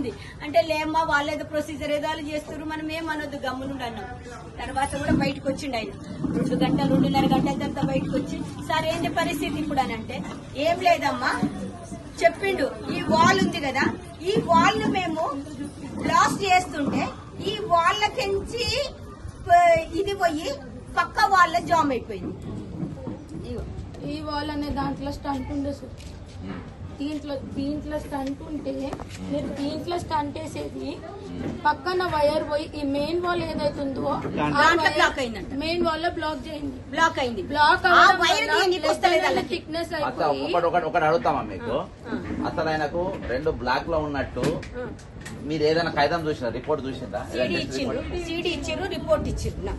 ఉంది అంటే లేమ్మా వాళ్ళు ఏదో ప్రొసీజర్ ఏదో చేస్తారు మనం ఏమనొద్దు గమ్మునుండి అన్నాం. తర్వాత కూడా బయటకు వచ్చిండు ఆయన 2 గంటలు 2.5 గంటల తర్వాత బయటకు వచ్చి సార్ ఏంటి పరిస్థితి ఇప్పుడు అని అంటే ఏం లేదమ్మా చెప్పిండు. ఈ వాల్ ఉంది కదా ఈ వాల్ ను మేము బ్లాస్ట్ చేస్తుంటే ఈ వాళ్ళకించి ఇది పోయి పక్క వాళ్ళ జామ్ అయిపోయింది. ఈ వాల్ అనే దాంట్లో స్టంట్ ఉండే సార్. దీంట్లో స్టంట్ ఉంటే మీరు దీంట్లో స్టంట్ వేసేది పక్కన వైర్ పోయి ఈ మెయిన్ వాల్ ఏదైతుందో బ్లాక్ అయిందంట. మెయిన్ వాల్ లో బ్లాక్ చేయండి. బ్లాక్ అయింది. బ్లాక్ థిక్నెస్ ఒకటి అడుగుతామా మీకు, అసలు ఆయనకు 2 బ్లాక్ లో ఉన్నట్టు మీరు ఏదైనా ఖైదం చూసినా రిపోర్ట్ చూసిందా? సీడీ ఇచ్చిండ్రు రిపోర్ట్ ఇచ్చిండ్రు.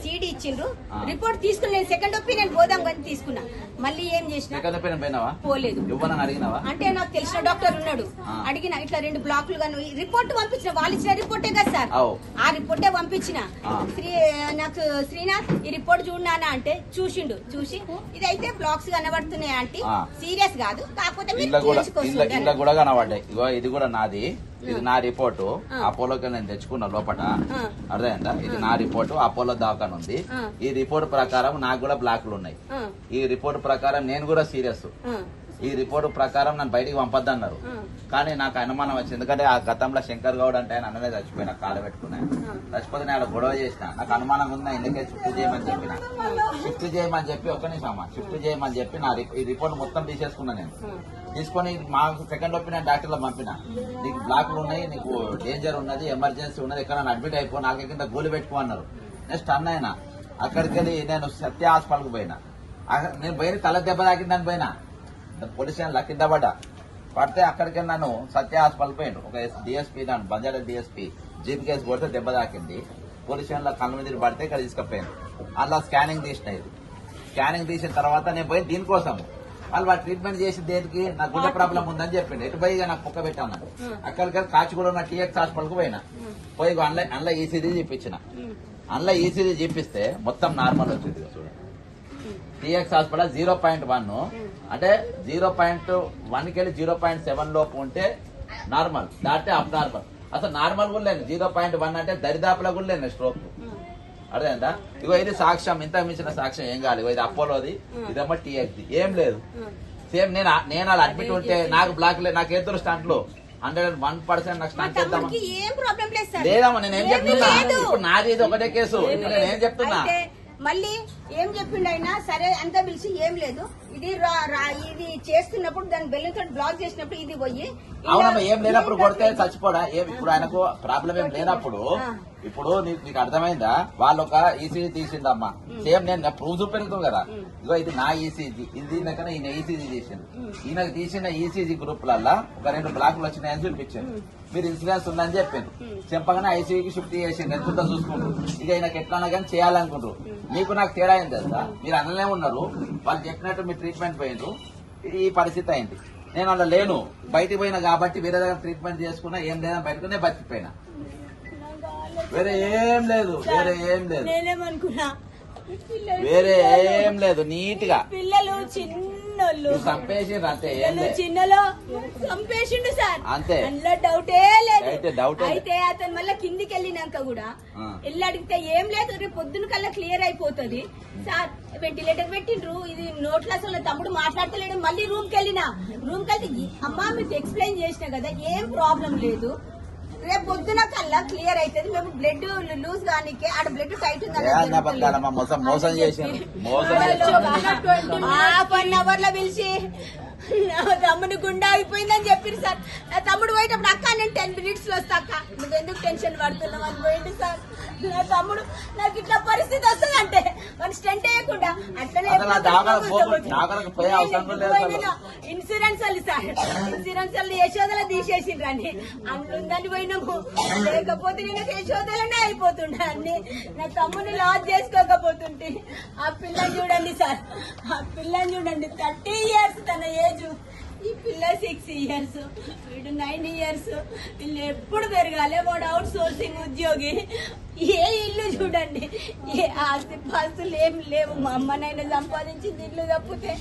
సీడీ ఇచ్చిండ్రు రిపోర్ట్ తీసుకుని నేను సెకండ్ ఒపీనియన్ పోదాం కానీ తీసుకున్నా. మళ్ళీ ఏం చేసిన సెకండ్ ఒపీనియన్ పోయినావా? పోలేదు. ఇవ్వనని అడిగినావా? అంటే నాకు తెలిసిన డాక్టర్ ఉన్నాడు అడిగిన ఇట్లా 2 బ్లాక్లు గాను రిపోర్ట్ పంపించిన వాళ్ళు ఇచ్చిన రిపోర్టే కదా సార్ ఆ రిపోర్టే పంపించిన. నాకు శ్రీనాథ్ ఈ రిపోర్ట్ చూడనా అంటే చూసిండు. చూసి ఇదైతే బ్లాక్స్ కనబడుతున్నాయి అంటే సీరియస్ కాదు కాకపోతే ఇలా కూడా కనబడ్డాయి. ఇగో ఇది కూడా నాది, ఇది నా రిపోర్టు. అపోలోకి నేను తెచ్చుకున్నా లోపల, అర్థమైందా? ఇది నా రిపోర్టు అపోలో దాకాను ఉంది. ఈ రిపోర్ట్ ప్రకారం నాకు కూడా బ్లాక్లు ఉన్నాయి. ఈ రిపోర్ట్ ప్రకారం నేను కూడా సీరియస్. ఈ రిపోర్ట్ ప్రకారం నన్ను బయటికి పంపొద్దన్నారు. కానీ నాకు అనుమానం వచ్చింది, ఎందుకంటే ఆ గతంలో శంకర్ గౌడ్ అంటే ఆయన అన్ననే చచ్చిపోయినా కాలు పెట్టుకున్నాను. చచ్చిపోతే నేను గొడవ చేసిన, నాకు అనుమానం ఉంది, ఎందుకే షిఫ్ట్ చేయమని చెప్పిన. షిఫ్ట్ చేయమని చెప్పి ఒక్క నిమిషం షిఫ్ట్ చేయమని చెప్పి నా ఈ రిపోర్ట్ మొత్తం తీసేసుకున్నా. నేను తీసుకొని మా సెకండ్ ఒపీనియన్ డాక్టర్లో పంపిన. నీకు బ్లాక్లు ఉన్నాయి, నీకు డేంజర్ ఉన్నది, ఎమర్జెన్సీ ఉన్నది, ఎక్కడ అడ్మిట్ అయిపో, 4 కింద గోలు పెట్టుకో అన్నారు. నెక్స్ట్ అన్నైనా అక్కడికి వెళ్ళి నేను సత్య హాస్పిటల్కి పోయినా. నేను పోయిన తల దెబ్బ తాకిందని పోయినా, పోలీస్ స్టేషన్ కింద పడితే అక్కడికి నన్ను సత్య హాస్పిటల్ పోయిండు. ఒక డిఎస్పీ నన్ను బంజారా డిఎస్పీ జీప్ కేసు కొడితే దెబ్బ తాకింది. పోలీస్ స్టేషన్ లో కళ్ళ మీద పడితే ఇక్కడ తీసుకుపోయాను. అలా స్కానింగ్ తీసినాయి. స్కానింగ్ తీసిన తర్వాత నేను పోయి దీనికోసం వాళ్ళు ట్రీట్మెంట్ చేసి దేనికి నాకు గుండె ప్రాబ్లం ఉందని చెప్పిండు. ఎటు పోయి నాకు కుక్క పెట్టాను. అక్కడికి కాచిగూడ ఉన్న టీఎక్స్ హాస్పిటల్కి పోయినా. పోయి అందులో ఈసీజీ చూపించిన. అందులో ఈసీజీ చూపిస్తే మొత్తం నార్మల్ వచ్చింది. చూడండి టీఎక్స్ హాస్పిటల్ 0.1 అంటే 0.1 కెళ్ళి 0.7 లోపు ఉంటే నార్మల్, దాటితే అప్ నార్మల్. అసలు నార్మల్ కూడా లేదు. 0.1 అంటే దరిదాపులో కూడా లేదు స్ట్రోక్. అర్థమైందా? ఇగో ఇది సాక్ష్యం, ఇంత మించిన సాక్ష్యం ఏం కాదు. ఇది అపోలోది, ఇదేమో టీఎక్స్ది, ఏం లేదు. సేమ్ నేను అలా అడ్మిట్ ఉంటే నాకు బ్లాక్ లేదు, నాకు ఎదురు స్టంట్లు 101% నాకు స్టంట్ చేద్దామా? లేదమ్మా, నేనేం చెప్తున్నా, ఇప్పుడు నాది ఇది ఒకటే కేసు. ఇప్పుడు నేనేం చెప్తున్నా, మళ్ళీ ఏం చెప్పిండు అయినా సరే అంతా పిలిచి ఏం లేదు ఇది ఇది చేస్తున్నప్పుడు దాని బెల్లంతో బ్లాక్ చేసినప్పుడు ఇది పోయి అవునమ్మా, ఏం లేనప్పుడు కొడితే చచ్చిపోడా? ఇప్పుడు ఆయనకు ప్రాబ్లం ఏం లేనప్పుడు ఇప్పుడు నీకు అర్థమైందా? వాళ్ళు ఒక ఈసీజీ తీసిందమ్మా. సేమ్ నేను ప్రూఫ్ చూపెడుతుంది కదా. ఇగో ఇది నా ఈసీజీ, ఇది కన్నా ఈయన ఈసీజీ తీసింది. ఈయనకు తీసిన ఈసీజీ గ్రూప్లల్లా ఒక 2 బ్లాక్లు వచ్చినాయని చూపించాను. మీరు ఇన్సూరెన్స్ ఉందని చెప్పాను. చెప్పగానే ఐసీయూకి షిఫ్ట్ చేసింది. ఎంత చూసుకుంటారు. ఇక ఈయనకి ఎట్లా కానీ చేయాలనుకుంటారు. మీకు నాకు తేడా అయింది తెలుసా? మీరు అనలే ఉన్నారు, వాళ్ళు చెప్పినట్టు మీరు ట్రీట్మెంట్ పోయిండ్రు, ఈ పరిస్థితి అయింది. నేను అలా లేను, బయటికి పోయినా కాబట్టి వేరే దగ్గర ట్రీట్మెంట్ చేసుకున్నా, ఏం లేదని బయటకునే బతికిపోయినా. వేరే ఏం లేదు, వేరే ఏం లేదు, నేనేమనుకున్నా వేరే ఏం లేదు. నీట్ గా పిల్లలు చిన్నోళ్ళు చంపేసిండ్రు అంతే. చిన్నలో చంపేసిండు సార్, అంతే, అందులో డౌటే లేదు. డౌట్ అయితే అతను మళ్ళీ కిందికి వెళ్ళినాక కూడా వెళ్ళి అడిగితే ఏం లేదు, రేపు పొద్దున కల్లా క్లియర్ అయిపోతుంది సార్. వెంటిలేటర్ పెట్టిండ్రు, ఇది నోట్ల అసలు తమ్ముడు మాట్లాడతలేడు. మళ్ళీ రూమ్ కి వెళ్ళినా, రూమ్ కి వెళ్తే అమ్మా మీకు ఎక్స్ప్లెయిన్ చేసిన కదా ఏం ప్రాబ్లం లేదు, రేపు పొద్దున కల్లా క్లియర్ అవుతుంది. మేము బ్లడ్ లూజ్ కానీ ఆడ బ్లడ్ టైట్ మోసం చేసి ½ లో పిలిచి తమ్ముడు గుండా అయిపోయిందని చెప్పారు సార్. నా తమ్ముడు పోయేటప్పుడు అక్క నేను 10 minutes లో వస్తా అక్క, నువ్వు ఎందుకు టెన్షన్ పడుతున్నావు అని పోయింది సార్. నా తమ్ముడు నాకు ఇట్లా పరిస్థితి వస్తుందంటే మన స్టెంట్ వేయకుండా అట్లనే ఇన్సూరెన్స్ వాళ్ళు సార్, ఇన్సూరెన్స్ వాళ్ళు యశోదలో తీసేసిండ్రు అని అందుందని పోయినాము. లేకపోతే నేను యశోదలనే అయిపోతుండే అన్ని. నా తమ్ముడిని లాస్ చేసుకోకపోతుంటే. ఆ పిల్లని చూడండి సార్, ఆ పిల్లని చూడండి, 30 years తన ఏజ్. ఈ పిల్ల 6 years, వీడు 9 years. వీళ్ళు ఎప్పుడు పెరగాలి. వాడు అవుట్ సోర్సింగ్ ఉద్యోగి. ఏ ఇల్లు చూడండి, ఏ ఆస్తి పాస్తులు ఏం లేవు. మా అమ్మనైనా సంపాదించింది ఇల్లు తప్పితే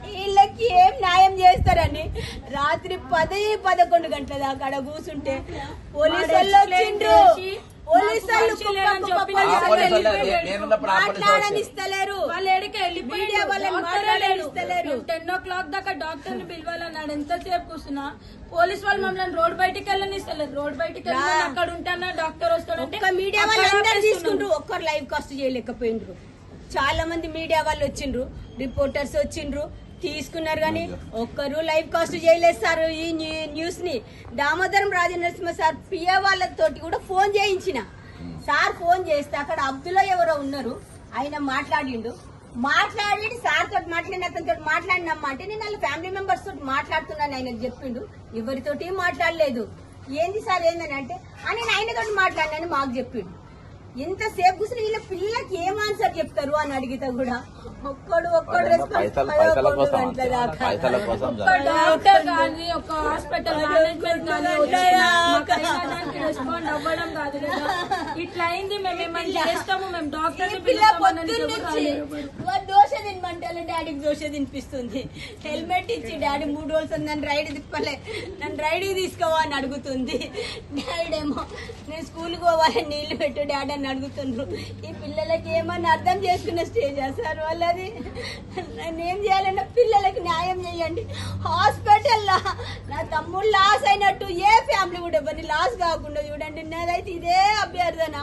వీళ్ళకి ఏం న్యాయం చేస్తారు? చూస్తారని రాత్రి 10-11 గంటల దాకా ఆడ కూర్చుంటే పోలీసు వాళ్ళు వచ్చిండ్రు. పోలీసు మాట్లాడనిస్తలేరు, మీడియా వాళ్ళని మాట్లాడనిస్తలేరు. 10 o'clock దాకా డాక్టర్ ని పిలవాలన్నాడు. ఎంతసేపు కూర్చున్నా పోలీస్ వాళ్ళు మమ్మల్ని రోడ్ బయటికి వెళ్ళనిస్తలేరు. రోడ్ బయటికి వెళ్ళి అక్కడ ఉంటానా డాక్టర్ వస్తాడంటే మీడియా వాళ్ళు అందరు తీసుకుంటారు, ఒక్కరు లైవ్ కాస్ట్ చేయలేకపోయిండ్రు. చాలా మంది మీడియా వాళ్ళు వచ్చిండ్రు, రిపోర్టర్స్ వచ్చిండ్రు, తీసుకున్నారు కానీ ఒక్కరు లైవ్ కాస్ట్ చేయలేదు సార్. ఈ న్యూస్ ని దామోదరం రాజనరసింహ సార్ పిఏ వాళ్ళతోటి కూడా ఫోన్ చేయించిన సార్. ఫోన్ చేస్తే అక్కడ అబ్దుల్లా ఎవరో ఉన్నారు, ఆయన మాట్లాడి సార్ తోటి మాట్లాడిన అతనితో మాట్లాడినమ్మా అంటే నేను వాళ్ళ ఫ్యామిలీ మెంబర్స్ తోటి మాట్లాడుతున్నాను ఆయన చెప్పిండు. ఎవరితోటి మాట్లాడలేదు. ఏంది సార్ ఏందని అంటే నేను ఆయనతోటి మాట్లాడినని మాకు చెప్పిండు. ఎంతసేపు కూర్చుని వీళ్ళ పిల్లలకి ఏం ఆన్సర్ చెప్తారు అని అడిగితే కూడా ఒక్కడు డాక్టర్ కానీ ఒక హాస్పిటల్ మేనేజ్మెంట్ రెస్పాండ్ అవ్వడం కాదు కదా. ఇట్లా అయింది, మేము ఏమని చేస్తాము, మేము డాక్టర్ దోశ తినమంటే డాడీకి దోశ తినిపిస్తుంది. హెల్మెట్ ఇచ్చి డాడీ 3 రోజులు నన్ను రైడ్ తిప్పలే, నన్ను రైడ్కి తీసుకోవా అని అడుగుతుంది. డాడీడేమో నేను స్కూల్కి పోవాలి నీళ్లు పెట్టు డాడీ అని అడుగుతుండ్రు. ఈ పిల్లలకి ఏమన్నా అర్థం చేసుకునే స్టేజ్ సార్ వాళ్ళది. నేనేం చేయాలన్నా పిల్లలకి న్యాయం చేయండి. హాస్పిటల్లో నా తమ్ముడు లాస్ అయినట్టు ఏ ఫ్యామిలీ కూడా ఎవరిని లాస్ కాకుండా చూడండి. నాదైతే ఇదే అభ్యర్థన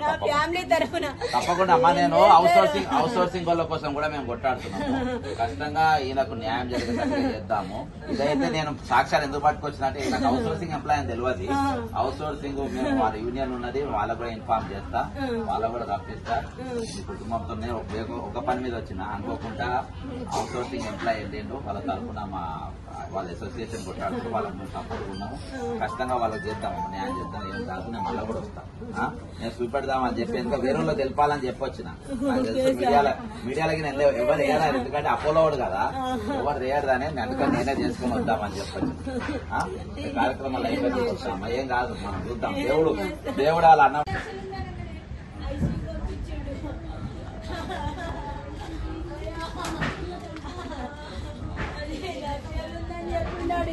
నా ఫ్యామిలీ తరఫున. తప్పకుండా అమ్మా, నేను అవుట్ సోర్సింగ్ వాళ్ళ కోసం కూడా మేము కొట్టాడుతున్నాము. కష్టంగా ఈయనకు న్యాయం జరిగేటట్టు చేద్దాము. ఇదైతే నేను సాక్ష్యాలు ఎందుకు పట్టుకొచ్చినట్టే నాకు అవుట్ సోర్సింగ్ ఎంప్లాయ్ అని తెలియదు. అవుట్ సోర్సింగ్ మేము వాళ్ళ యూనియన్ ఉన్నది, వాళ్ళకు కూడా ఇన్ఫార్మ్ చేస్తా, వాళ్ళకు కూడా రప్పిస్తా. మీ కుటుంబంతో ఒక పని మీద వచ్చిన అనుకోకుండా అవుట్ సోర్సింగ్ ఎంప్లాయ్ వెళ్ళిండు. వాళ్ళ తరఫున వాళ్ళ అసోసియేషన్ కొట్టాడుతూ వాళ్ళకి మేము సపోర్ట్ ఉన్నాము. కష్టంగా వాళ్ళకి చేద్దాము, న్యాయం చేద్దాం. ఏం కాదు, నేను మళ్ళీ కూడా వస్తాను. నేను చూపెడదామని చెప్పి ఇంకా వేరే వాళ్ళు తెలిపాలని చెప్పొచ్చిన. మీడియాలకి నేను ఎవరు వేయడారు, ఎందుకంటే అపోలోడు కదా, ఎవరు వేయడదని అందుకని నేనే చేసుకుని వద్దామని చెప్పొచ్చు. కార్యక్రమాలు అయిపోయి వస్తామా, ఏం కాదు, మనం చూద్దాం. దేవుడు వాళ్ళ అన్న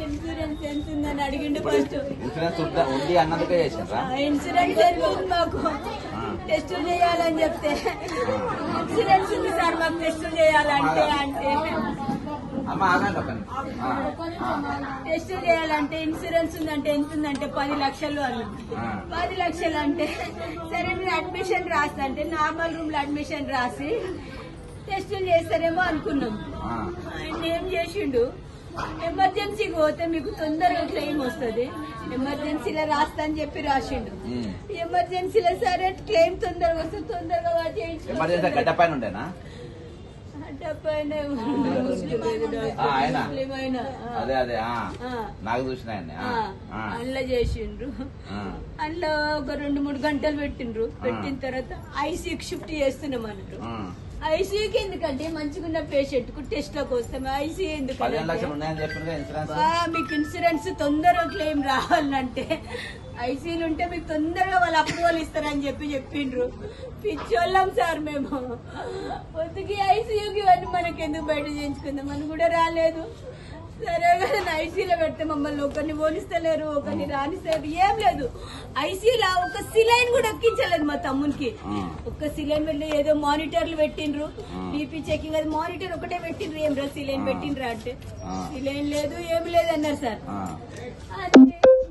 ఇన్సూరెన్స్ ఎంత ఉందని అడిగిండు. ఫస్ట్ ఇన్సూరెన్స్ ఉంది అన్నందుకే చేసిండ్రా? ఇన్సూరెన్స్ ఎంత ఉంది మాకు టెస్టులు చేయాలని చెప్తే ఇన్సూరెన్స్ ఉంది సార్ మాకు టెస్టులు చేయాలంటే టెస్టులు చేయాలంటే ఇన్సూరెన్స్ ఉందంటే ఎంత ఉందంటే 10 లక్షలు అన్నారు. 10 లక్షలు అంటే సరే మీరు అడ్మిషన్ రాస్తా అంటే నార్మల్ రూమ్ లో అడ్మిషన్ రాసి టెస్టులు చేస్తారేమో అనుకున్నాం. ఆయన ఏం చేసిండు, ఎమర్జెన్సీకి పోతే మీకు తొందరగా క్లెయిమ్ వస్తుంది, ఎమర్జెన్సీలో రాస్తా అని చెప్పి రాసిండు. ఎమర్జెన్సీలో సరే క్లెయిమ్ తొందరగా వస్తే తొందరగా ఉండేనా అదే అదే నాకు చూసిన అందులో చేసిండ్రు. అందులో ఒక 2-3 గంటలు పెట్టిండ్రు. పెట్టిన తర్వాత ఐసీయూకి షిఫ్ట్ చేస్తున్నాం అన్నట్టు. ఐసీయూకి ఎందుకంటే మంచిగున్న పేషెంట్ కు టెస్ట్ లోకి వస్తాం. ఐసీయూ ఎందుకంటే మీకు ఇన్సూరెన్స్ తొందరగా క్లెయిమ్ రావాలంటే ఐసీయూలు ఉంటే మీకు తొందరగా వాళ్ళు అప్రూవల్ ఇస్తారని చెప్పిండ్రు. పిచ్చోళ్ళం సార్ మేము. పొద్దుకి ఐసీయూకి ఇవన్నీ మనకి ఎందుకు బయట చేయించుకుందాం అని కూడా రాలేదు. సరే కదా ఐసీయూలో పెడితే మమ్మల్ని ఒకరిని పోలిస్తలేరు, ఒకరిని రానిస్తారు, ఏం లేదు. ఐసీయూలో ఒక సిలైన్ కూడా ఎక్కించలేదు మా తమ్మునికి. ఒక్క సిలైన్ వెళ్ళి ఏదో మానిటర్లు పెట్టిండ్రు, బీపీ చెకింగ్, అది మానిటర్ ఒకటే పెట్టిండ్రు. ఏం రా సిలైన్ పెట్టిండ్రా అంటే సిలైన్ లేదు ఏమి లేదు అన్నారు సార్.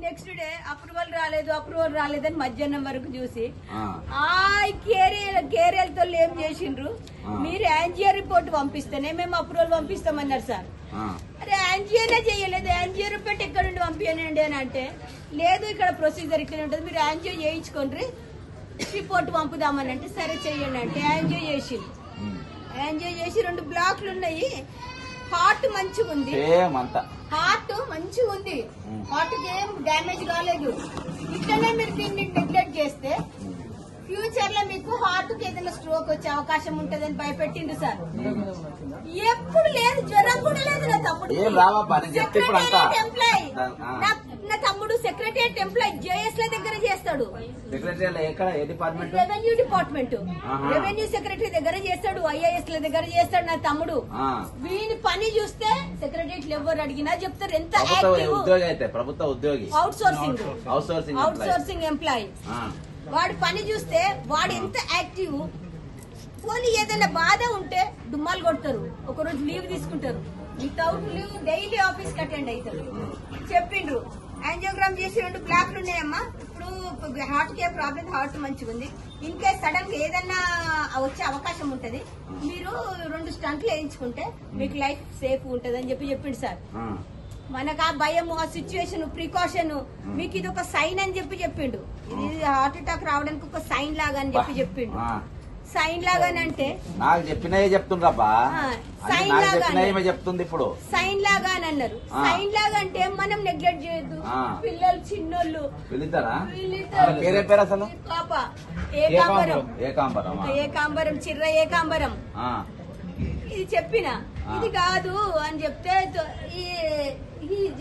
నెక్స్ట్ డే అప్రూవల్ రాలేదని మధ్యాహ్నం వరకు చూసి కేరియల్ తో ఏం చేసిండ్రు, మీరు యాంజియో రిపోర్ట్ పంపిస్తేనే మేము అప్రూవల్ పంపిస్తామన్నారు సార్. అరే యాంజియోనే చేయలేదు, యాంజియో రిపోర్ట్ ఎక్కడ నుండి పంపించండి అని అంటే లేదు ఇక్కడ ప్రొసీజర్ ఇక్కడ ఉంటుంది, మీరు యాంజియో చేయించుకోండి రిపోర్ట్ పంపుదామని అంటే సరే చెయ్యండి అంటే యాంజియో చేసిండు. యాంజియో చేసి 2 బ్లాక్లు ఉన్నాయి. హార్ట్ మంచిగా ఉంది, హార్ట్ మంచిగా ఉంది, హార్ట్ కి ఏం డ్యామేజ్ కాలేదు. ఇట్లనే మీరు దీన్ని నెగ్లెక్ట్ చేస్తే ఫ్యూచర్ లో మీకు హార్ట్ కి ఏదైనా స్ట్రోక్ వచ్చే అవకాశం ఉంటదని భయపెట్టిండు సార్. ఎప్పుడు లేదు, జ్వరం కూడా లేదు. నా తప్పుడు ఎంప్లాయీ, నా తమ్ముడు సెక్రటరియట్ ఎంప్లాయ్ జేఎస్ ల దగ్గర చేస్తాడు. సెక్రటరీ ఎక్కడ ఏ department? Revenue department, revenue secretary దగ్గర చేస్తాడు, ఐఏఎస్ ల దగ్గర చేస్తాడు నా తమ్ముడు. వీని పని చూస్తే సెక్రటరియట్ ఎవరు అడిగినా చెప్తారు. ఎంత యాక్టివ్ ఉద్యోగి అయితే ప్రభుత్వ ఉద్యోగి, అవుట్ సోర్సింగ్ ఎంప్లాయీ. వాడి పని చూస్తే వాడు ఎంత యాక్టివ్. పోనీ ఏదైనా బాధ ఉంటే డుమ్మాలు కొడతారు, ఒకరోజు లీవ్ తీసుకుంటారు, వితౌట్ లీవ్ డైలీ ఆఫీస్ కి అటెండ్ అవుతారు. చెప్పిండ్రు యాంజియోగ్రామ్ చేసి 2 బ్లాక్లు ఉన్నాయమ్మా, ఇప్పుడు హార్ట్ కే ప్రాబ్లం, హార్ట్ మంచిగా ఉంది, ఇన్ కేస్ సడన్ గా ఏదన్నా వచ్చే అవకాశం ఉంటది, మీరు 2 స్టంట్లు వేయించుకుంటే మీకు లైఫ్ సేఫ్ ఉంటది అని చెప్పిండు సార్. మనకు ఆ భయం, ఆ సిచ్యువేషన్, ప్రికాషన్, మీకు ఇది ఒక సైన్ అని చెప్పిండు. ఇది హార్ట్ అటాక్ రావడానికి ఒక సైన్ లాగా అని చెప్పిండు. సైన్ లాగానంటే నాకు చెప్పినవి చెప్తుండ్రబ్బా, సైన్ లాగా చెప్తుంది. ఇప్పుడు సైన్ లాగా అని అన్నారు. సైన్ లాగా అంటే మనం నెగ్లెక్ట్ చేయొద్దు. పిల్లలు చిన్నోళ్ళు పిలుతారా? పేరే పేరు అసలు పాప ఏకాంబరం, ఏకాంబరం, చిర్ర ఏకాంబరం. ఇది చెప్పిన ఇది కాదు అని చెప్తే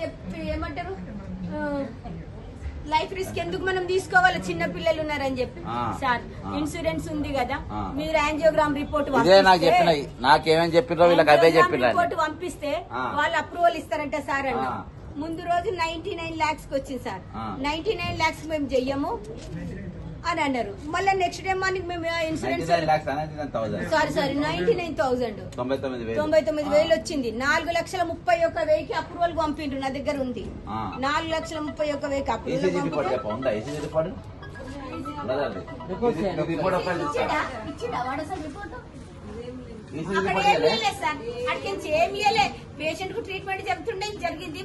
చెప్పి ఏమంటారు, లైఫ్ రిస్క్ ఎందుకు మనం తీసుకోవాలి, చిన్న పిల్లలు ఉన్నారని చెప్పి. సార్ ఇన్సూరెన్స్ ఉంది కదా, మీరు యాంజియోగ్రామ్ రిపోర్ట్ నాకేమేమి చెప్పిర్రో వీళ్ళకి అవే చెప్పిర్రు. రిపోర్ట్ పంపిస్తే వాళ్ళు అప్రూవల్ ఇస్తారంట సార్ అన్న. ముందు రోజు 99 lakhs కి వచ్చింది సార్. 99 lakhs మేము చెయ్యము అని అన్నారు. మళ్ళీ నెక్స్ట్ డే మార్నింగ్ మేము ఇన్సూరెన్స్ సారీ 99,000 99,000 వచ్చింది. 4,31,100 అప్రూవల్ పంపిండ్రు, నా దగ్గర ఉంది. 4,31,100 అప్రూవల్. పేషెంట్ కు ట్రీట్మెంట్ చెప్తుండే జరిగింది.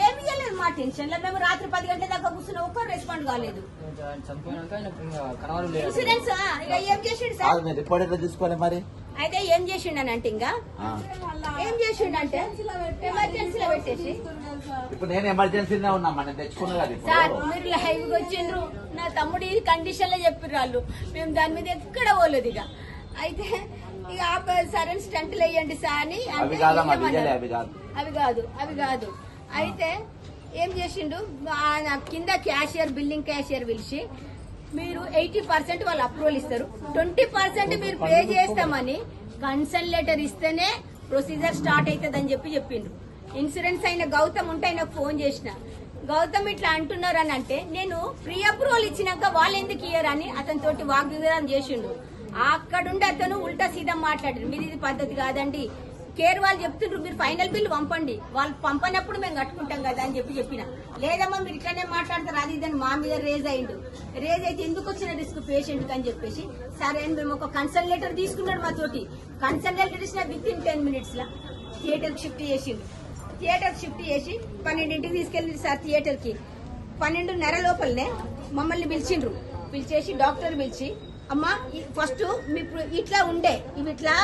ఏమి ఇవ్వలేదు మా టెన్షన్ లో. మేము రాత్రి 10 గంటల దాకా కూర్చున్న ఒక్కరు రెస్పాండ్ కాలేదు. ఇన్సూరెన్స్ ఏం చేసిండు సార్, రిపోర్ట్ తీసుకోవాలి మరి. అయితే ఏం చేసిండనంటే ఇంకా ఏం చేసిండంటే ఎమర్జెన్సీలో పెట్టేసి, ఇప్పుడు నేను ఎమర్జెన్సీలో ఉన్నామా, నేను తెచ్చుకున్నా సార్. మీరు లైవ్ వచ్చిండ్రు, నా తమ్ముడు ఈ కండిషన్ లో చెప్పిర్రు వాళ్ళు. మేము దాని మీద ఎక్కడ పోలేదు ఇక. అయితే ఇక సరైన స్టంట్లు వేయండి సార్ అని అంటే అవి కాదు. అయితే ఏం చేసిండు, కింద క్యాషియర్, బిల్లింగ్ క్యాషియర్ పిలిచి, మీరు 80% వాళ్ళు అప్రూవల్ ఇస్తారు, 20% మీరు పే చేస్తామని కన్సల్ట్ లెటర్ ఇస్తేనే ప్రొసీజర్ స్టార్ట్ అవుతుంది అని చెప్పిండ్రు. ఇన్సూరెన్స్ అయిన గౌతమ్ ఉంటే ఆయనకు ఫోన్ చేసిన, గౌతమ్ ఇట్లా అంటున్నారు అని అంటే, నేను ప్రీ అప్రూవల్ ఇచ్చినాక వాళ్ళు ఎందుకు ఇయ్యరని అతనితోటి వాగ్వివాదం చేసిండు. అక్కడుండి అతను ఉల్టా సీదా మాట్లాడారు, మీరు ఇది పద్ధతి కాదండి, కేర్ వాళ్ళు చెప్తుండ్రు మీరు ఫైనల్ బిల్ పంపండి, వాళ్ళు పంపనప్పుడు మేము కట్టుకుంటాం కదా అని చెప్పిన. లేదమ్మా మీరు ఇట్లానే మాట్లాడతారు అది ఇదని మా మీద రేజ్ అయిండు. రేజ్ అయితే ఎందుకు వచ్చిన రిస్క్ పేషెంట్ అని చెప్పేసి సరే అని మేము ఒక కన్సల్ట్ లెటర్ తీసుకున్నాడు మా తోటి. కన్సల్ట్ లెటర్ ఇచ్చిన with in 10 minutes law theatre shift చేసిండు. థియేటర్ షిఫ్ట్ చేసి 12ంటికి తీసుకెళ్ళింది సార్. థియేటర్ కి 12:30 లోపలనే మమ్మల్ని పిలిచేసి డాక్టర్ పిలిచి, అమ్మా ఫస్ట్ మీకు ఇట్లా ఉండే, ఇవి ఇట్లా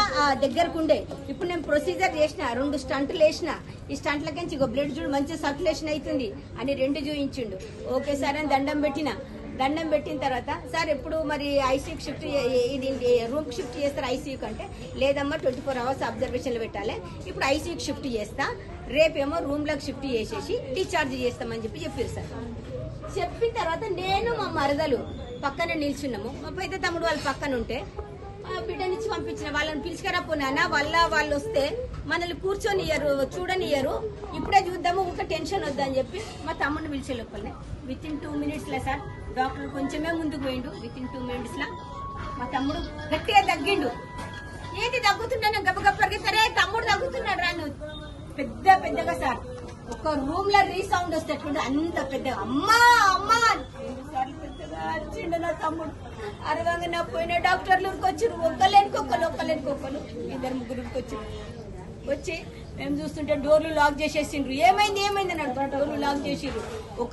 దగ్గరకు ఉండే, ఇప్పుడు నేను ప్రొసీజర్ చేసిన 2 స్టంట్లు వేసిన, ఈ స్టంట్లకించి బ్లడ్ చూడు మంచి సర్క్యులేషన్ అవుతుంది అని 2 చూయించిండు. ఓకే సార్ అని దండం పెట్టిన తర్వాత, సార్ ఎప్పుడు మరి ఐసీయూకి షిఫ్ట్, ఇది రూమ్ కి షిఫ్ట్ చేస్తారు ఐసీయూ కంటే, లేదమ్మా 24 hours అబ్జర్వేషన్ లో పెట్టాలి, ఇప్పుడు ఐసీయూకి షిఫ్ట్ చేస్తా, రేపేమో రూమ్ లోకి షిఫ్ట్ చేసేసి డిశ్చార్జ్ చేస్తామని చెప్పారు సార్. చెప్పిన తర్వాత నేను మా మరదలు పక్కనే నిల్చున్నాము. మా పెద్ద తమ్ముడు వాళ్ళ పక్కన ఉంటే బిడ్డనిచ్చి పంపించిన, వాళ్ళని పిలుచుకరా పోనా, వాళ్ళు వస్తే మనల్ని కూర్చొనియ్యరు, చూడనియ్యరు, ఇప్పుడే చూద్దాము ఒక టెన్షన్ వద్దని చెప్పి మా తమ్ముడిని పిలిచే లోపలనే with in 2 minutes law sir doctor కొంచెమే ముందుకు పోయిండు. విత్ ఇన్ 2 minutes లా మా తమ్ముడు గట్టిగా తగ్గిండు. ఏంటి తగ్గుతున్నాను గబ్బగప్పరిగిస్తారే, తమ్ముడు తగ్గుతున్నాడు రాను పెద్దగా సార్. ఒక రూమ్ లో రీసౌండ్ వస్తేట్లుంటే అంత పెద్దగా అమ్మా పెద్దగా అరిచిండు నా తమ్ముడు. అరవంగా నా పోయిన డాక్టర్లు వచ్చారు, ఒక్కలేనికొక్కరు 2-3 వచ్చి మేము చూస్తుంటే డోర్లు లాక్ చేసేసిండ్రు. ఏమైంది అన్నాడు. డోర్లు లాక్ చేసిండ్రు. ఒక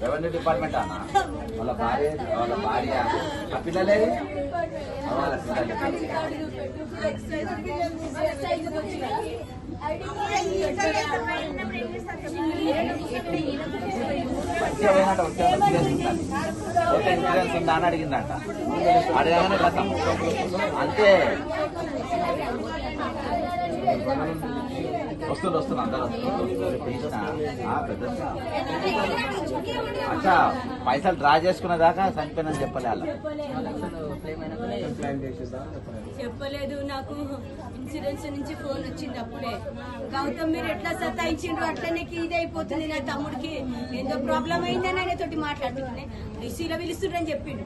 రెవెన్యూ డిపార్ట్మెంట్ అన్న వాళ్ళ భార్య ఆ పిల్లలే వాళ్ళ పిల్లలు మంచిగా పోయినట్ట ఇన్సూరెన్స్ ఉందా అని అడిగిందంట. అడగగానే కథం అంతే. వస్తుంది అందరూ అచ్చా పైసలు డ్రా చేసుకునే దాకా చనిపోయినని చెప్పలే అలా చెప్పలేదు. నాకు ఇన్సూరెన్స్ నుంచి ఫోన్ వచ్చింది అప్పుడే. గౌతమ్ మీరు ఎట్లా సతాయించిండ్రు అట్లనే ఇది అయిపోతుంది, నా తమ్ముడికి ఏదో ప్రాబ్లం అయిందని ఆయన తోటి మాట్లాడుతున్నాయి. ఐసీలో పిలుస్తుండ్రని చెప్పిండు.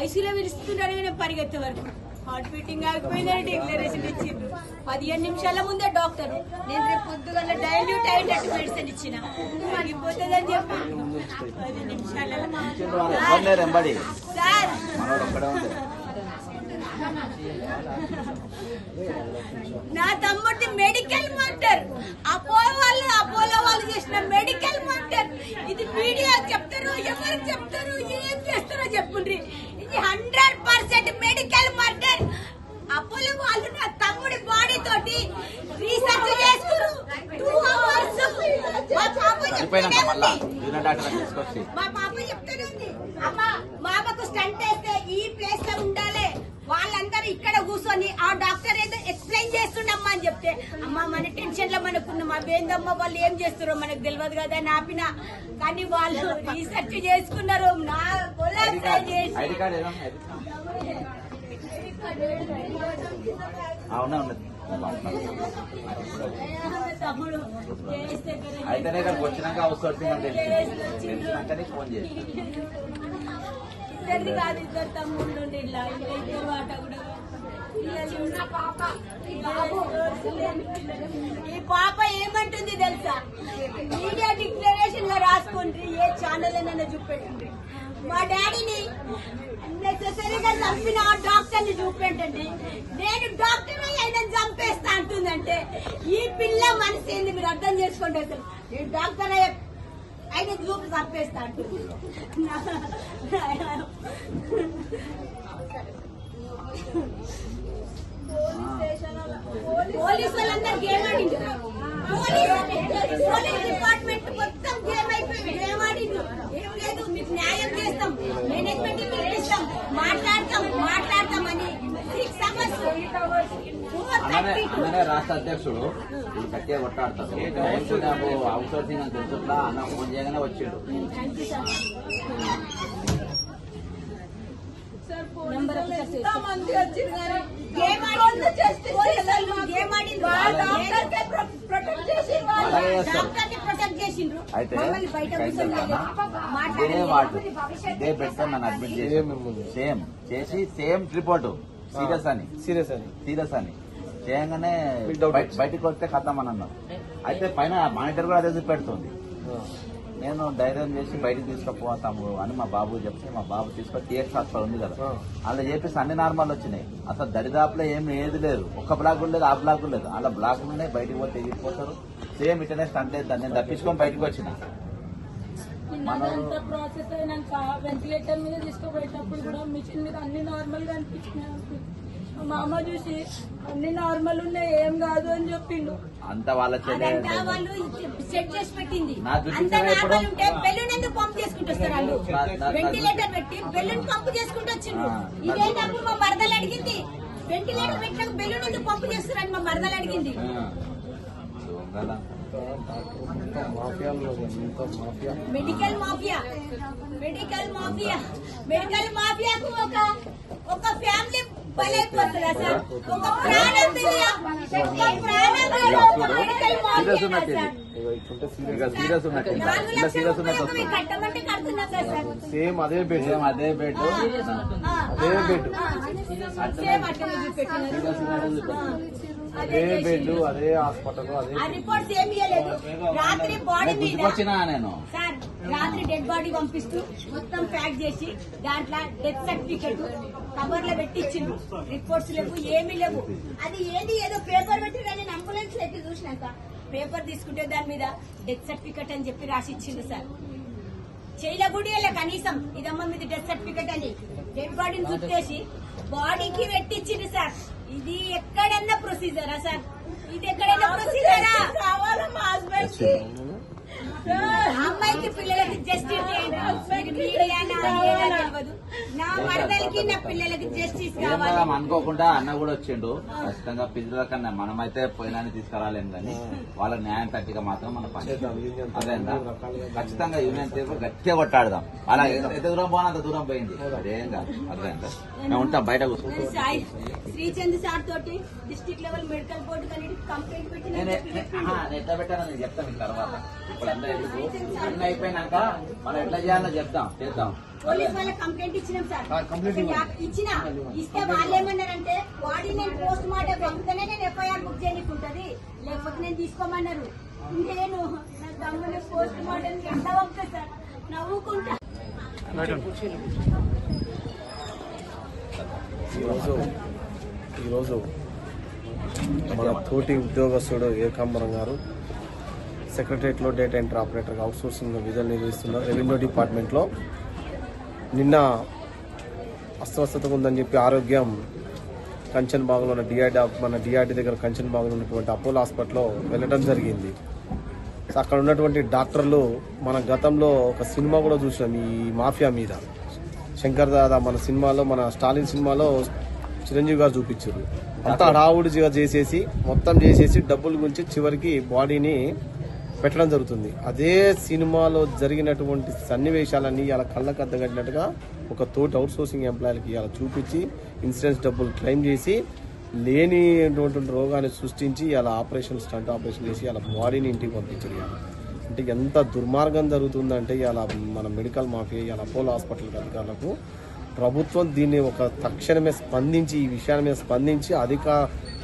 ఐసీలో పిలుస్తుండ్రని నేను పరిగెత్తే వరకు హార్ట్ బీటింగ్ ఆగిపోయిందని డిక్లరేషన్ ఇచ్చిండ్రు. 15 నిమిషాల ముందే డాక్టర్ నేను రేపు పొద్దుగల డైల్యూట్ అయ్యేటట్టు మెడిసిన్ ఇచ్చిన ఆగిపోతుందని చెప్పి 10 నిమిషాలలో సార్ నా తమ్ముడిది మెడికల్ మాస్టర్. అపోలో వాళ్ళు చేసిన మెడికల్ మాస్టర్. ఇది మీడియా చెప్తారు, ఎవరికి చెప్తారు, ఏం చేస్తారో చెప్పుండ్రి. ఇది 100% మెడికల్ మాస్టర్. అపోలో వాళ్ళు నా తమ్ముడి బాడీ తోటి రీసెర్చ్ చేస్తారు. 2 hours మా పాప చెప్తానండి, అమ్మ మా అమ్మకు స్టంట్ వేస్తే ఈ ప్లేస్ లో ఉండాలి, వాళ్ళందరూ ఇక్కడ కూర్చొని ఆ డాక్టర్ ఏదో ఎక్స్ప్లెయిన్ చేస్తుండమ్మా అని చెప్తే, అమ్మ మన టెన్షన్ లో మనకున్నాం, అవేందమ్మా వాళ్ళు ఏం చేస్తారో మనకు తెలియదు కదా అని ఆపిన. కానీ వాళ్ళు రీసెర్చ్ చేసుకున్నారు. నా చేసి అయితేనే ఇక్కడికి వచ్చినాక అవుట్సోర్సింగ్ అంటే తెలిసినాకనే ఫోన్ చేసి ఇద్దరిది కాదు, 2 తమ్ముళ్ళు ఇలా ఇద్దరు వాట కూడా. ఈ పాప ఏమంటుంది తెలుసా, మీడియా డిక్లరేషన్ లో రాసుకుంటే ఏ ఛానల్ అయినా చూపెట్టండి, మా డాడీని నెసెసరీగా చంపిన ఆ డాక్టర్ ని చూపెట్టండి, నేను డాక్టర్ అయినా చంపేస్తా అంటుందంటే ఈ పిల్ల మనసు ఏంది మీరు అర్థం చేసుకోండి. అసలు నేను డాక్టర్ ఆయన చూపు చంపేస్తా అంటుంది. పోలీసు వాళ్ళందరూ గేమ్ ఆడింది. పోలీస్ డిపార్ట్మెంట్ మొత్తం గేమ్ అయిపోయి గేమ్ ఆడింది. ఏం లేదు, మీకు న్యాయం చేస్తాం, మేనేజ్మెంట్ పిలిపిస్తాం, మాట్లాడతామని 6 hours రాష్ట్ర అధ్యక్షుడు గట్టిగా కొట్టాడతాడు. అవుట్సోర్సింగ్ అని తెలుసుట్లా అన్న ఫోన్ చేయగానే వచ్చిండు. అయితే ఇదే పెడితే నన్ను అడ్మిట్ చేసి సేమ్ రిపోర్ట్ సీరియస్ అని చేయగానే బయటకు వస్తే ఖతం అని అన్నారు. అయితే పైన మానిటర్ కూడా అదే పెడుతుంది. నేను ధైర్యం చేసి బయటకు తీసుకుపోతాము అని మా బాబు చెప్తే మా బాబు తీసుకొని టీఎక్స్ హాస్పిటల్ ఉంది కదా, అలా చెప్పేసి అన్ని నార్మల్ వచ్చినాయి. అసలు దరిదాపులో ఏది లేదు, ఒక్క బ్లాక్ లేదు, ఆ బ్లాక్ లేదు, అలా బ్లాక్లు ఉన్నాయి. బయటకు పోతే ఎగిరిపోతారు. సేమ్ ఇటనే స్టంట్ లేదు, నేను తప్పించుకొని బయటకు వచ్చిన. ప్రాసెస్ అయినాక వెంటిలేటర్ మీద తీసుకుపోయేటప్పుడు కూడా మిషన్ మీద అన్ని నార్మల్ గా అనిపించినాయి. మా అమ్మ చూసి అన్ని నార్మల్ ఉన్నాయి, ఏం కాదు అని చెప్పిండు. అంత వాళ్ళ వాళ్ళు సెట్ చేసి పెట్టింది. బెలూన్ ఎందుకు పంప్ చేసుకుంటూ వస్తారు వాళ్ళు, వెంటిలేటర్ పెట్టి బెలూన్ పంప్ చేసుకుంటూ వచ్చిండ్రు. ఇదేంటప్పుడు మా మరదలు అడిగింది, వెంటిలేటర్ పెట్టినాక బెలూన్ ఎందుకు పంప్ చేస్తారని మా మరదలు అడిగింది. మెడికల్ మాఫియాకు ఒక ఫ్యామిలీ బలైపోతుందా సార్? ఒక ప్రాణం కట్టమంటే కడుతున్నా సార్. సేమ్ అదే బెడ్ అదే బెడ్ అదే హాస్పిటల్ అదే రిపోర్ట్స్ ఏమి ఇవ్వలేదు. రాత్రి బాడీ మీద నేను సార్ రాత్రి డెడ్ బాడీ పంపిస్తూ మొత్తం ప్యాక్ చేసి దాంట్లో డెత్ సర్టిఫికెట్ కవర్ లో పెట్టించిండు. రిపోర్ట్స్ లేవు, ఏమీ లేవు. అది ఏదో పేపర్ పెట్టి నేను అంబులెన్స్ ఎత్తి చూసినాక పేపర్ తీసుకుంటే దాని మీద డెత్ సర్టిఫికెట్ అని చెప్పి రాసి ఇచ్చిండు సార్. చేయల కూడా కనీసం ఇదమ్మ మీద డెత్ సర్టిఫికెట్ అని డెడ్ బాడీని చుట్టేసి బాడీకి పెట్టించింది సార్. ఇది ఎక్కడన్నా ప్రొసీజరా సార్? ఇది ఎక్కడైనా ప్రొసీజరా? కావాలా మా హస్బెండ్ కి అమ్మాయికి పిల్లలకి జస్టిస్ తెలియదు. నా మరదలకి నా పిల్లలకి జస్టిస్ కావాలి. అనుకోకుండా అన్న కూడా వచ్చిండు. ఖచ్చితంగా పిల్లల కన్నా మనమైతే పోయినా తీసుకురాలేము కానీ వాళ్ళ న్యాయం తట్టిగా మాత్రం మన పని అదేందా. ఖచ్చితంగా యూనియన్ తీర్పు గట్టిగా కొట్టాడదాం. అలా ఎంత దూరం పోనా అంత దూరం పోయింది. అదేం కాదు. అర్థమైందా? మేము ఉంటాం బయట కూర్చొని. శ్రీచంద్ సార్ తోటి డిస్ట్రిక్ట్ లెవెల్ మెడికల్ బోర్డు కానీ కంప్లైంట్ ఎట్లా పెట్టానో నేను చెప్తాను మీకు తర్వాత. ఇప్పుడు అన్నీ అయిపోయినాక మనం ఎట్లా చేయాలో చెప్తాం చేద్దాం. పోలీస్ వాళ్ళ కంప్లైంట్ ఇచ్చినాం సార్. ఇస్తే వాళ్ళు ఏమన్నారంటే బాడీ నేను పోస్ట్ మార్టం పంపుతేనే నేను ఎఫ్ఐఆర్ బుక్ చేయకుంటది, లేకపోతే నేను తీసుకోమన్నారు. నేను నా తమ్ముని పోస్ట్ మార్టం ఎంత పంపుతా సార్ నవ్వుకుంటా. ఈరోజు మన తోటి ఉద్యోగస్తుడు ఏకాంబరం గారు సెక్రటరియట్లో డేటా ఎంట్రీ ఆపరేటర్గా అవుట్సోర్సింగ్ విధులు నిర్వహిస్తున్నారు రెవెన్యూ డిపార్ట్మెంట్లో. నిన్న అస్వస్థతగా ఉందని చెప్పి ఆరోగ్యం కంచన్ బాగులో ఉన్న మన డిఆర్డీ దగ్గర కంచన్ బాగులో ఉన్నటువంటి అపోలో హాస్పిటల్లో వెళ్ళడం జరిగింది. సో అక్కడ ఉన్నటువంటి డాక్టర్లు మన గతంలో ఒక సినిమా కూడా చూసాం ఈ మాఫియా మీద. శంకర్ దాదా మన సినిమాలో, మన స్టాలిన్ సినిమాలో చిరంజీవి గారు చూపించారు. అంతా హడావుడిగా చేసేసి మొత్తం చేసేసి డబ్బుల గురించి చివరికి బాడీని పెట్టడం జరుగుతుంది. అదే సినిమాలో జరిగినటువంటి సన్నివేశాలన్నీ ఇలా కళ్ళకు అద్దగట్టినట్టుగా ఒక తోటి అవుట్ సోర్సింగ్ ఎంప్లాయీలకి ఇలా చూపించి ఇన్సూరెన్స్ డబ్బులు క్లెయిమ్ చేసి లేనిటువంటి రోగాన్ని సృష్టించి ఇలా స్టంట్ ఆపరేషన్ చేసి ఇలా బాడీని ఇంటికి పంపించారు. అంటే ఎంత దుర్మార్గం జరుగుతుందంటే ఇలా మన మెడికల్ మాఫియా ఇలా అపోలో హాస్పిటల్ అధికారులకు ప్రభుత్వం దీన్ని ఒక తక్షణమే స్పందించి ఈ విషయాన్ని మీద స్పందించి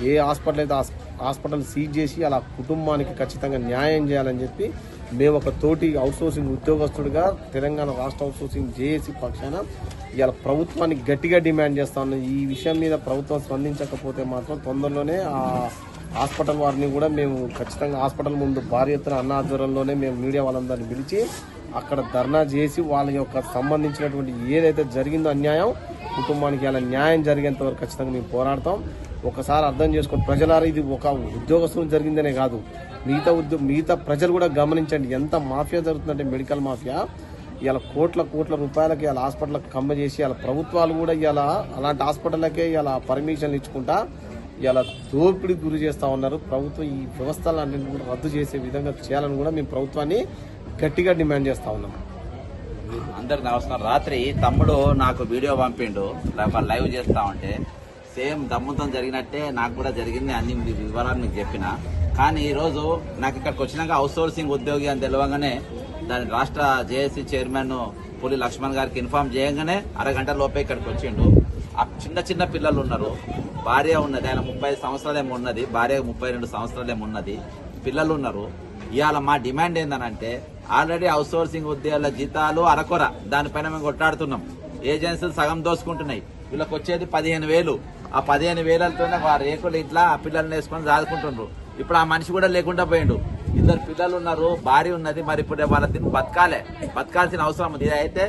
ఏ హాస్పిటల్ అయితే హాస్పిటల్ సీజ్ చేసి అలా కుటుంబానికి ఖచ్చితంగా న్యాయం చేయాలని చెప్పి మేము ఒక తోటి అవుట్సోర్సింగ్ ఉద్యోగస్తుడిగా తెలంగాణ రాష్ట్ర అవుట్సోర్సింగ్ జేఏసీ పక్షాన ఇవాళ ప్రభుత్వాన్ని గట్టిగా డిమాండ్ చేస్తా ఉన్నాం. ఈ విషయం మీద ప్రభుత్వం స్పందించకపోతే మాత్రం తొందరలోనే ఆ హాస్పిటల్ వారిని కూడా మేము ఖచ్చితంగా హాస్పిటల్ ముందు భారీ ఎత్తున అన్న ఆధ్వర్యంలోనే మేము మీడియా వాళ్ళందరినీ పిలిచి అక్కడ ధర్నా చేసి వాళ్ళ యొక్క సంబంధించినటువంటి ఏదైతే జరిగిందో అన్యాయం కుటుంబానికి అలా న్యాయం జరిగేంత వరకు ఖచ్చితంగా మేము పోరాడతాం. ఒకసారి అర్థం చేసుకుని ప్రజలారా ఇది ఒక ఉద్యోగస్తులు జరిగిందనే కాదు, మిగతా ప్రజలు కూడా గమనించండి ఎంత మాఫియా జరుగుతుందంటే మెడికల్ మాఫియా. ఇలా కోట్ల రూపాయలకి ఇలా హాస్పిటల్కి కమ్మ చేసి ఇలా ప్రభుత్వాలు కూడా ఇలా అలాంటి హాస్పిటల్లకే ఇలా పర్మిషన్లు ఇచ్చుకుంటా ఇలా దోపిడీకి గురి చేస్తా ఉన్నారు. ప్రభుత్వం ఈ వ్యవస్థలన్నింటినీ కూడా రద్దు చేసే విధంగా చేయాలని కూడా మేము ప్రభుత్వాన్ని గట్టిగా డిమాండ్ చేస్తా ఉన్నాం. అందరికి నమస్కారం. రాత్రి తమ్ముడు నాకు వీడియో పంపిండు లైవ్ చేస్తా ఉంటే సేమ్ దమ్ముతో జరిగినట్టే నాకు కూడా జరిగింది. అన్ని వివరాలు మీకు చెప్పిన. కానీ ఈ రోజు నాకు ఇక్కడికి వచ్చినాక అవుట్ సోర్సింగ్ ఉద్యోగి అని తెలియగానే దాని రాష్ట్ర జేఏసీ చైర్మన్ పులి లక్ష్మణ్ గారికి ఇన్ఫార్మ్ చేయగానే అరగంట లోపే ఇక్కడికి వచ్చిండు. ఆ చిన్న పిల్లలు ఉన్నారు, భార్య ఉన్నది, ఆయన 30 సంవత్సరాలేమో ఉన్నది, భార్య 32 సంవత్సరాలేమో ఉన్నది, పిల్లలు ఉన్నారు. ఇవాళ మా డిమాండ్ ఏందనంటే ఆల్రెడీ అవుట్ సోర్సింగ్ ఉద్యోగాల జీతాలు అరకొర, దానిపైన మేము కొట్టాడుతున్నాం. ఏజెన్సీలు సగం దోసుకుంటున్నాయి. వీళ్ళకి వచ్చేది 15,000. ఆ 15,000తోనే ఆ రేకులు ఇట్లా ఆ పిల్లల్ని వేసుకొని దాదుకుంటుండ్రు. ఇప్పుడు ఆ మనిషి కూడా లేకుండా పోయిండు. 2 పిల్లలు ఉన్నారు, భార్య ఉన్నది. మరి ఇప్పుడు వాళ్ళ తిని బతకాల్సిన అవసరం ఉంది. ఇది అయితే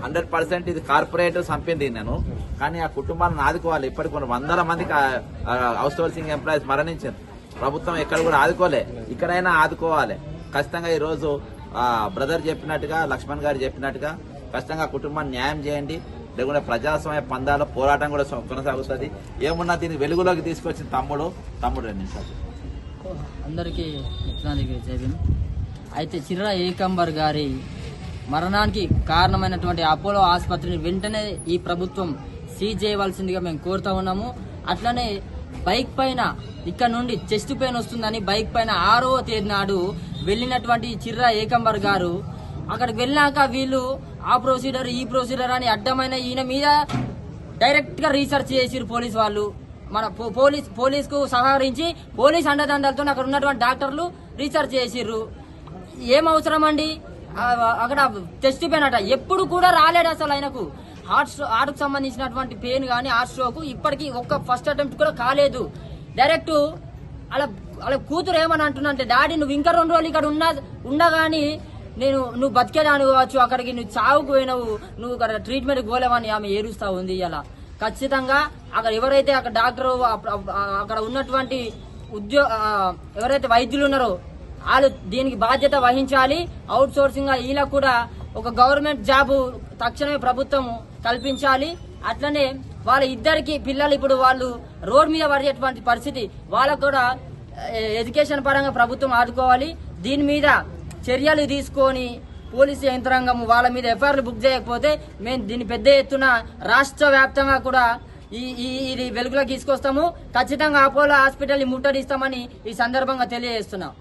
100% ఇది కార్పొరేట్ చంపింది నేను. కానీ ఆ కుటుంబాలను ఆదుకోవాలి. ఇప్పటికి కొన్ని 100 మందికి అవుట్ సోర్సింగ్ ఎంప్లాయీస్ మరణించారు. ప్రభుత్వం ఎక్కడ కూడా ఆదుకోలే, ఇక్కడైనా ఆదుకోవాలి. ఖచ్చితంగా ఈ రోజు బ్రదర్ చెప్పినట్టుగా, లక్ష్మణ్ గారు చెప్పినట్టుగా ఖచ్చితంగా కుటుంబాన్ని న్యాయం చేయండి. లేకుంటే ప్రజాస్వామ్య పందాల పోరాటం కూడా కొనసాగుతుంది. ఏమున్నా దీన్ని వెలుగులోకి తీసుకొచ్చిన తమ్ముడు 2 నిమిషాలు. అందరికీ జైన్. అయితే చిర్ర ఏకంబర్ గారి మరణానికి కారణమైనటువంటి అపోలో ఆసుపత్రిని వెంటనే ఈ ప్రభుత్వం సీజ్ చేయవలసిందిగా మేము కోరుతా ఉన్నాము. అట్లనే బైక్ పైన ఇక్కడ నుండి చెస్ట్ పెయిన్ వస్తుందని బైక్ పైన 6వ తేదీ నాడు వెళ్ళినటువంటి చిర్ర ఏకంబర్ గారు అక్కడికి వెళ్ళాక వీళ్ళు ఆ ప్రొసీడర్ ఈ ప్రొసీడర్ అని అడ్డమైన ఈయన మీద డైరెక్ట్ గా రీసెర్చ్ చేసిరు పోలీస్ వాళ్ళు. మన పోలీస్ కు సహకరించి పోలీస్ అండదండలతో అక్కడ ఉన్నటువంటి డాక్టర్లు రీసెర్చ్ చేసిర్రు. ఏం అవసరం అండి అక్కడ టెస్ట్ పెయిన్ అట ఎప్పుడు కూడా రాలేడు అసలు. ఆయనకు హార్ట్ కు సంబంధించినటువంటి పెయిన్ గానీ హార్ట్ స్ట్రోక్ ఇప్పటికీ ఒక్క ఫస్ట్ అటెంప్ట్ కూడా కాలేదు. డైరెక్ట్ అలా కూతురు ఏమని అంటున్నా అంటే డాడీ నువ్వు ఇంకా 2 రోజులు ఇక్కడ ఉండగాని నువ్వు బతికేదాని కావచ్చు, అక్కడికి నువ్వు చావుకు పోయినావు, నువ్వు అక్కడ ట్రీట్మెంట్ పోలేవని ఆమె ఏడుస్తా ఉంది. ఇలా ఖచ్చితంగా అక్కడ ఎవరైతే అక్కడ డాక్టర్ అక్కడ ఉన్నటువంటి ఎవరైతే వైద్యులు ఉన్నారో వాళ్ళు దీనికి బాధ్యత వహించాలి. అవుట్ సోర్సింగ్ వీళ్ళకు కూడా ఒక గవర్నమెంట్ జాబ్ తక్షణమే ప్రభుత్వం కల్పించాలి. అట్లనే వాళ్ళ ఇద్దరికి పిల్లలు ఇప్పుడు వాళ్ళు రోడ్ మీద పడేటువంటి పరిస్థితి, వాళ్ళకు కూడా ఎడ్యుకేషన్ పరంగా ప్రభుత్వం ఆదుకోవాలి. దీని మీద చర్యలు తీసుకొని పోలీసు యంత్రాంగం వాళ్ళ మీద ఎఫ్ఐఆర్లు బుక్ చేయకపోతే మేము దీన్ని పెద్ద ఎత్తున రాష్ట్ర వ్యాప్తంగా కూడా ఇది వెలుగులోకి తీసుకొస్తాము. ఖచ్చితంగా అపోలో హాస్పిటల్ ముట్టడిస్తామని ఈ సందర్భంగా తెలియజేస్తున్నాం.